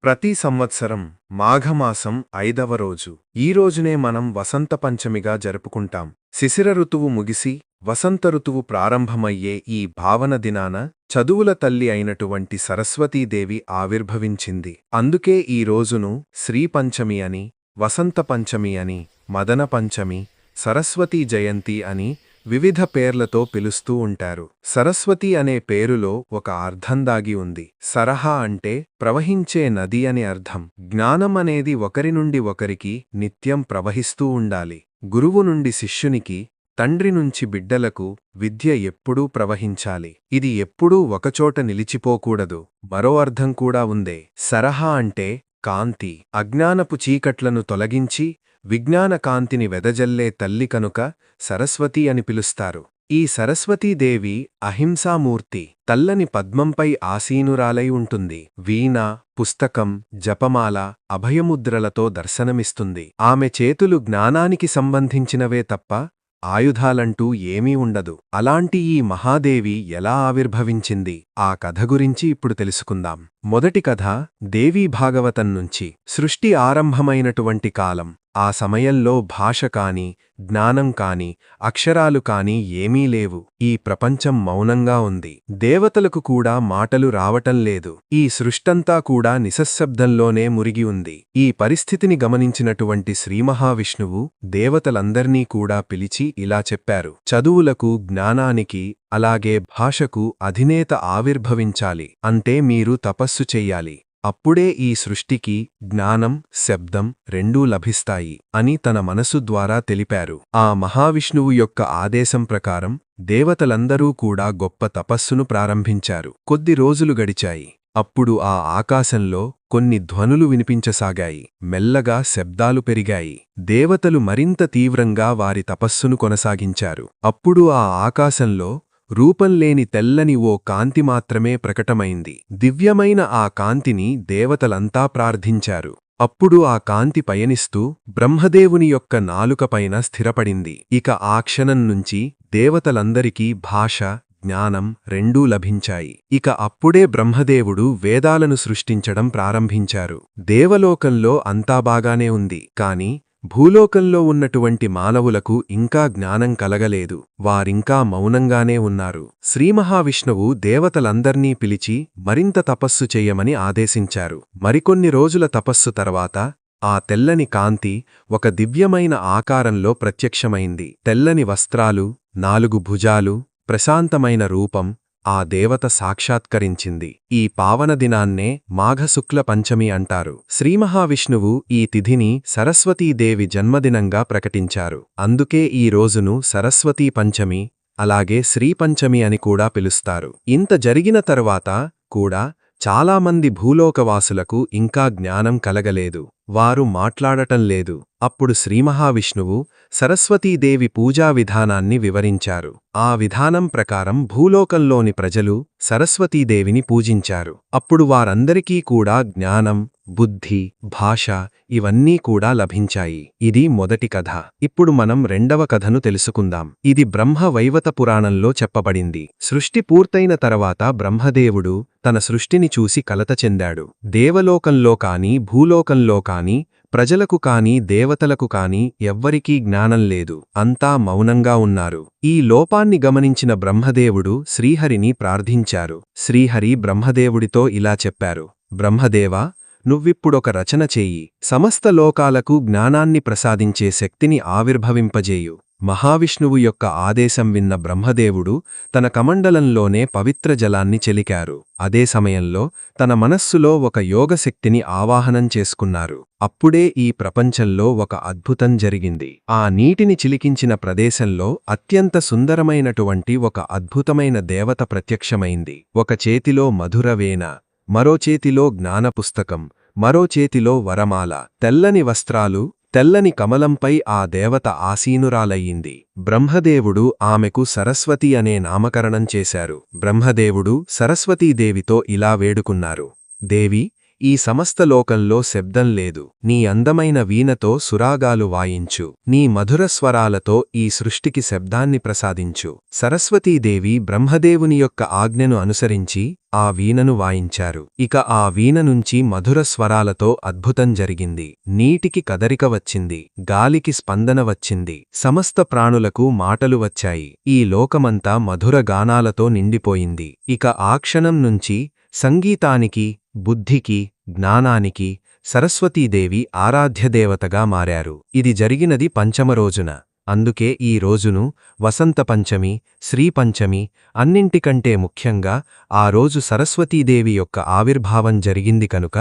ప్రతి సంవత్సరం మాఘమాసం 5వ రోజు ఈ రోజునే మనం వసంత పంచమిగా జరుపుకుంటాం. శిశిర ఋతువు ముగిసి వసంత ఋతువు ప్రారంభమయ్యే ఈ భావన దినాన చదువుల తల్లి అయినటువంటి సరస్వతీదేవి ఆవిర్భవించింది. అందుకే ఈ రోజును శ్రీపంచమి అని, వసంత పంచమి అని, మదన పంచమి, సరస్వతీ జయంతి అని వివిధ పేర్లతో పిలుస్తూ ఉంటారు. సరస్వతి అనే పేరులో ఒక అర్థం దాగి ఉంది. సరహ అంటే ప్రవహించే నది అని అర్థం. జ్ఞానం అనేది ఒకరి నుండి ఒకరికి నిత్యం ప్రవహిస్తూ ఉండాలి. గురువు నుండి శిష్యునికి, తండ్రి నుంచి బిడ్డలకు విద్య ఎప్పుడూ ప్రవహించాలి. ఇది ఎప్పుడూ ఒకచోట నిలిచిపోకూడదు. మరో అర్థం కూడా ఉందే. సరహ అంటే కాంతి. అజ్ఞానపు చీకట్లను తొలగించి విజ్ఞాన కాంతిని వెదజల్లే తల్లి కనుక సరస్వతి అని పిలుస్తారు. ఈ సరస్వతీదేవి అహింసామూర్తి. తల్లని పద్మంపై ఆసీనురాలై ఉంటుంది. వీణ, పుస్తకం, జపమాల, అభయముద్రలతో దర్శనమిస్తుంది. ఆమె చేతులు జ్ఞానానికి సంబంధించినవే తప్ప ఆయుధాలంటూ ఏమీ ఉండదు. అలాంటి ఈ మహాదేవి ఎలా ఆవిర్భవించింది? ఆ కథ గురించి ఇప్పుడు తెలుసుకుందాం. మొదటి కథ దేవీ భాగవతం నుంచి. సృష్టి ఆరంభమైనటువంటి కాలం. ఆ సమయంలో భాష కాని, జ్ఞానం కాని, అక్షరాలు కాని ఏమీ లేవు. ఈ ప్రపంచం మౌనంగా ఉంది. దేవతలకు కూడా మాటలు రావటం లేదు. ఈ సృష్టంతా కూడా నిశ్శబ్దంలోనే మురిగి ఉంది. ఈ పరిస్థితిని గమనించినటువంటి శ్రీమహావిష్ణువు దేవతలందర్నీ కూడా పిలిచి ఇలా చెప్పారు: చదువులకు, జ్ఞానానికి, అలాగే భాషకు అధినేత ఆవిర్భవించాలి. అంటే మీరు తపస్సు చెయ్యాలి. అప్పుడే ఈ సృష్టికి జ్ఞానం, శబ్దం రెండూ లభిస్తాయి అని తన మనసు ద్వారా తెలిపారు. ఆ మహావిష్ణువు యొక్క ఆదేశం ప్రకారం దేవతలందరూ కూడా గొప్ప తపస్సును ప్రారంభించారు. కొద్ది రోజులు గడిచాయి. అప్పుడు ఆ ఆకాశంలో కొన్ని ధ్వనులు వినిపించసాగాయి. మెల్లగా శబ్దాలు పెరిగాయి. దేవతలు మరింత తీవ్రంగా వారి తపస్సును కొనసాగించారు. అప్పుడు ఆ ఆకాశంలో రూపంలేని తెల్లని ఓ కాంతి మాత్రమే ప్రకటమైంది. దివ్యమైన ఆ కాంతిని దేవతలంతా ప్రార్థించారు. అప్పుడు ఆ కాంతి పయనిస్తూ బ్రహ్మదేవుని యొక్క నాలుకపైన స్థిరపడింది. ఇక ఆ క్షణం నుంచి దేవతలందరికీ భాష, జ్ఞానం రెండూ లభించాయి. ఇక అప్పుడే బ్రహ్మదేవుడు వేదాలను సృష్టించడం ప్రారంభించారు. దేవలోకంలో అంతా బాగానే ఉంది. కాని భూలోకంలో ఉన్నటువంటి మానవులకు ఇంకా జ్ఞానం కలగలేదు. వారింకా మౌనంగానే ఉన్నారు. శ్రీమహావిష్ణువు దేవతలందర్నీ పిలిచి మరింత తపస్సు చెయ్యమని ఆదేశించారు. మరికొన్ని రోజుల తపస్సు తర్వాత ఆ తెల్లని కాంతి ఒక దివ్యమైన ఆకారంలో ప్రత్యక్షమైంది. తెల్లని వస్త్రాలు, 4 భుజాలు, ప్రశాంతమైన రూపం ఆ దేవత సాక్షాత్కరించింది. ఈ పావన దినాన్నే మాఘశుక్ల పంచమి అంటారు. శ్రీమహావిష్ణువు ఈ తిథిని సరస్వతీదేవి జన్మదినంగా ప్రకటించారు. అందుకే ఈ రోజును సరస్వతీ పంచమి, అలాగే శ్రీపంచమి అని కూడా పిలుస్తారు. ఇంత జరిగిన తరువాత కూడా చాలామంది భూలోకవాసులకు ఇంకా జ్ఞానం కలగలేదు. వారు మాట్లాడటం లేదు. అప్పుడు శ్రీమహావిష్ణువు సరస్వతీదేవి పూజా విధానాన్ని వివరించారు. ఆ విధానం ప్రకారం భూలోకంలోని ప్రజలు సరస్వతీదేవిని పూజించారు. అప్పుడు వారందరికీ కూడా జ్ఞానం, బుద్ధి, భాష ఇవన్నీ కూడా లభించాయి. ఇది మొదటి కథ. ఇప్పుడు మనం రెండవ కథను తెలుసుకుందాం. ఇది బ్రహ్మ వైవత పురాణంలో చెప్పబడింది. సృష్టి పూర్తయిన తర్వాత బ్రహ్మదేవుడు తన సృష్టిని చూసి కలత చెందాడు. దేవలోకంలో కాని, భూలోకంలో కాని, ప్రజలకు కాని, దేవతలకు కాని ఎవ్వరికీ జ్ఞానం లేదు. అంతా మౌనంగా ఉన్నారు. ఈ లోపాన్ని గమనించిన బ్రహ్మదేవుడు శ్రీహరిని ప్రార్థించారు. శ్రీహరి బ్రహ్మదేవుడితో ఇలా చెప్పారు: బ్రహ్మదేవా, నువ్విప్పుడొక రచన చెయ్యి. సమస్త లోకాలకు జ్ఞానాన్ని ప్రసాదించే శక్తిని ఆవిర్భవింపజేయు. మహావిష్ణువు యొక్క ఆదేశం విన్న బ్రహ్మదేవుడు తన కమండలంలోనే పవిత్ర జలాన్ని చెలికారు. అదే సమయంలో తన మనస్సులో ఒక యోగశక్తిని ఆవాహనం చేసుకున్నారు. అప్పుడే ఈ ప్రపంచంలో ఒక అద్భుతం జరిగింది. ఆ నీటిని చిలికించిన ప్రదేశంలో అత్యంత సుందరమైనటువంటి ఒక అద్భుతమైన దేవత ప్రత్యక్షమైంది. ఒక చేతిలో మధుర వీణ, మరో చేతిలో జ్ఞానపుస్తకం, మరో చేతిలో వరమాల, తెల్లని వస్త్రాలు, తెల్లని కమలంపై ఆ దేవత ఆసీనురాలయ్యింది. బ్రహ్మదేవుడు ఆమెకు సరస్వతి అనే నామకరణం చేశారు. బ్రహ్మదేవుడు సరస్వతీదేవితో ఇలా వేడుకున్నారు: దేవి, ఈ సమస్త లోకంలో శబ్దం లేదు. నీ అందమైన వీణతో సురాగాలు వాయించు. నీ మధుర స్వరాలతో ఈ సృష్టికి శబ్దాన్ని ప్రసాదించు. సరస్వతీదేవి బ్రహ్మదేవుని యొక్క ఆజ్ఞను అనుసరించి ఆ వీణను వాయించారు. ఇక ఆ వీణ నుంచి మధుర స్వరాలతో అద్భుతం జరిగింది. నీటికి కదలిక వచ్చింది. గాలికి స్పందన వచ్చింది. సమస్త ప్రాణులకు మాటలు వచ్చాయి. ఈ లోకమంతా మధుర గానాలతో నిండిపోయింది. ఇక ఆ క్షణం నుంచి సంగీతానికి, బుద్ధికి, జ్ఞానానికి సరస్వతీదేవి ఆరాధ్యదేవతగా మారారు. ఇది జరిగినది పంచమ రోజున. అందుకే ఈ రోజును వసంత పంచమి, శ్రీపంచమి, అన్నింటికంటే ముఖ్యంగా ఆ రోజు సరస్వతీదేవి యొక్క ఆవిర్భావం జరిగింది కనుక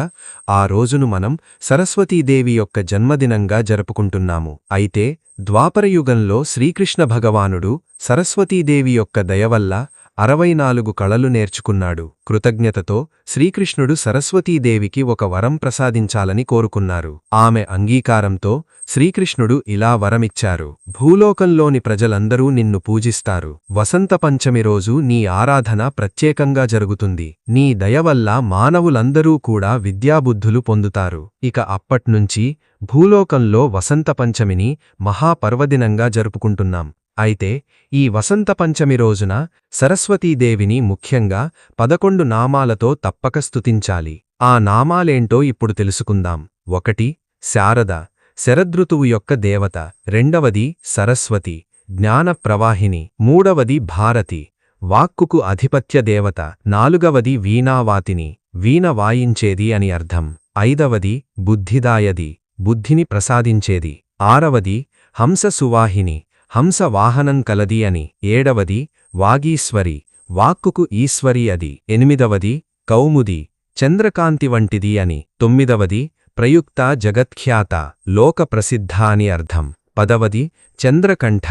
ఆ రోజును మనం సరస్వతీదేవి యొక్క జన్మదినంగా జరుపుకుంటున్నాము. అయితే ద్వాపరయుగంలో శ్రీకృష్ణ భగవానుడు సరస్వతీదేవి యొక్క దయవల్ల 64 కళలు నేర్చుకున్నాడు. కృతజ్ఞతతో శ్రీకృష్ణుడు సరస్వతీదేవికి ఒక వరం ప్రసాదించాలని కోరుకున్నారు. ఆమె అంగీకారంతో శ్రీకృష్ణుడు ఇలా వరమిచ్చారు. భూలోకంలోని ప్రజలందరూ నిన్ను పూజిస్తారు. వసంత పంచమి రోజు నీ ఆరాధన ప్రత్యేకంగా జరుగుతుంది. నీ దయవల్ల మానవులందరూ కూడా విద్యాబుద్ధులు పొందుతారు. ఇక అప్పట్నుంచి భూలోకంలో వసంత పంచమిని మహాపర్వదినంగా జరుపుకుంటున్నాం. అయితే ఈ వసంత పంచమి రోజున సరస్వతీదేవిని ముఖ్యంగా 11 నామాలతో తప్పక స్తుతించాలి. ఆ నామాలేంటో ఇప్పుడు తెలుసుకుందాం. 1 శారద, శరదృతువు యొక్క దేవత. 2వది సరస్వతి, జ్ఞాన ప్రవాహిని. 3వది భారతి, వాక్కుకు అధిపత్య దేవత. 4వది వీణావాతిని, వీణ వాయించేది అని అర్థం. 5వది బుద్ధిదాయది, బుద్ధిని ప్రసాదించేది. 6వది హంస సువాహిని, హంస వాహనం కలది అని. 7వది వాగీశ్వరి, వాక్కుకు ఈశ్వరి అది. 8వది కౌముది, చంద్రకాంతి వంటిది అని. 9వది ప్రయుక్త జగత్ఖ్యాత, లోక ప్రసిద్ధ అని అర్థం. 10వది చంద్రకంఠ,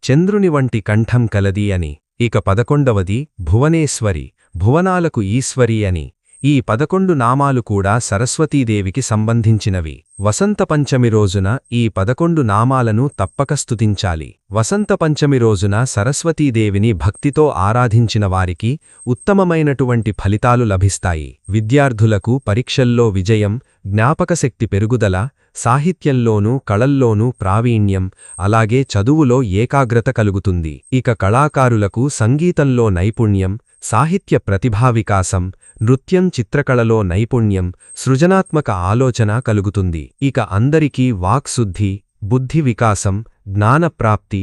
చంద్రుని వంటి కంఠం కలది అని. ఇక 11వది భువనేశ్వరి, భువనాలకు ఈశ్వరి అని. ఈ 11 నామాలు కూడా సరస్వతీదేవికి సంబంధించినవి. వసంత పంచమి రోజున ఈ 11 నామాలను తప్పక స్తుతించాలి. వసంత పంచమి రోజున సరస్వతీదేవిని భక్తితో ఆరాధించిన వారికి ఉత్తమమైనటువంటి ఫలితాలు లభిస్తాయి. విద్యార్థులకు పరీక్షల్లో విజయం, జ్ఞాపకశక్తి పెరుగుదల, సాహిత్యంలోనూ కళల్లోనూ ప్రావీణ్యం, అలాగే చదువులో ఏకాగ్రత కలుగుతుంది. ఇక కళాకారులకు సంగీతంలో నైపుణ్యం, సాహిత్య ప్రతిభా వికాసం, నృత్యం చిత్రకళలో నైపుణ్యం, సృజనాత్మక ఆలోచన కలుగుతుంది. ఇక అందరికీ వాక్శుద్ధి, బుద్ధి వికాసం, జ్ఞానప్రాప్తి,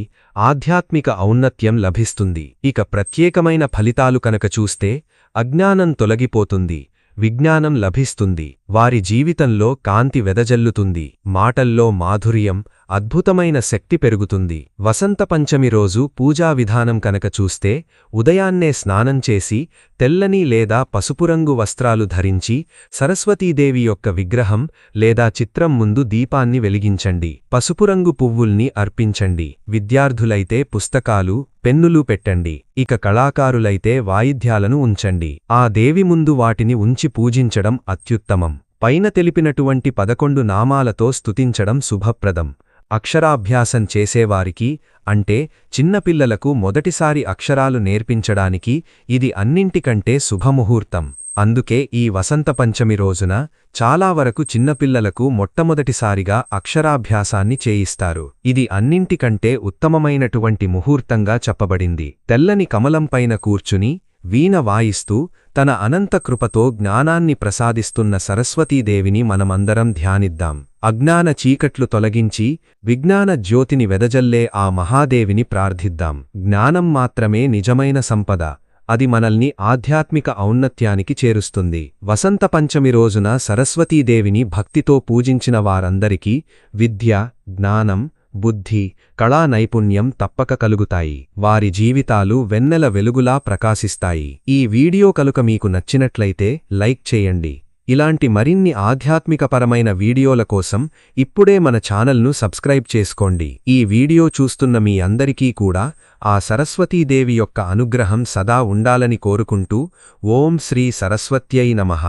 ఆధ్యాత్మిక ఔన్నత్యం లభిస్తుంది. ఇక ప్రత్యేకమైన ఫలితాలు కనుక చూస్తే అజ్ఞానం తొలగిపోతుంది, విజ్ఞానం లభిస్తుంది, వారి జీవితంలో కాంతి వెదజల్లుతుంది, మాటల్లో మాధుర్యం, అద్భుతమైన శక్తి పెరుగుతుంది. వసంత పంచమి రోజు పూజా విధానం కనుక చూస్తే ఉదయాన్నే స్నానం చేసి తెల్లని లేదా పసుపురంగు వస్త్రాలు ధరించి సరస్వతీదేవి యొక్క విగ్రహం లేదా చిత్రం ముందు దీపాన్ని వెలిగించండి. పసుపురంగు పువ్వుల్ని అర్పించండి. విద్యార్థులైతే పుస్తకాలు, పెన్నులు పెట్టండి. ఇక కళాకారులైతే వాయిద్యాలను ఉంచండి. ఆ దేవి ముందు వాటిని ఉంచి పూజించడం అత్యుత్తమం. పైన తెలిపినటువంటి 11 నామాలతో స్తుతించడం శుభప్రదం. అక్షరాభ్యాసం చేసేవారికి, అంటే చిన్నపిల్లలకు మొదటిసారి అక్షరాలు నేర్పించడానికి ఇది అన్నింటికంటే శుభముహూర్తం. అందుకే ఈ వసంత పంచమి రోజున చాలా వరకు చిన్నపిల్లలకు మొట్టమొదటిసారిగా అక్షరాభ్యాసాన్ని చేయిస్తారు. ఇది అన్నింటికంటే ఉత్తమమైనటువంటి ముహూర్తంగా చెప్పబడింది. తెల్లని కమలంపైన కూర్చుని వీణ వాయిస్తూ తన అనంత కృపతో జ్ఞానాన్ని ప్రసాదిస్తున్న సరస్వతీదేవిని మనమందరం ధ్యానిద్దాం. అజ్ఞాన చీకట్లు తొలగించి విజ్ఞాన జ్యోతిని వెదజల్లే ఆ మహాదేవిని ప్రార్థిద్దాం. జ్ఞానం మాత్రమే నిజమైన సంపద. అది మనల్ని ఆధ్యాత్మిక ఔన్నత్యానికి చేరుస్తుంది. వసంత పంచమి రోజున సరస్వతీదేవిని భక్తితో పూజించిన వారందరికీ విద్య, జ్ఞానం, బుద్ధి, కళా నైపుణ్యం తప్పక కలుగుతాయి. వారి జీవితాలు వెన్నెల వెలుగులా ప్రకాశిస్తాయి. ఈ వీడియో కనుక మీకు నచ్చినట్లయితే లైక్ చేయండి. ఇలాంటి మరిన్ని ఆధ్యాత్మికపరమైన వీడియోల కోసం ఇప్పుడే మన ఛానల్ను సబ్స్క్రైబ్ చేసుకోండి. ఈ వీడియో చూస్తున్న మీ అందరికీ కూడా ఆ సరస్వతీదేవి యొక్క అనుగ్రహం సదా ఉండాలని కోరుకుంటూ ఓం శ్రీ సరస్వత్యై నమః.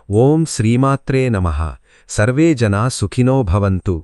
ఓం శ్రీమాత్రే నమః. సర్వే జనా సుఖినో భవంతు.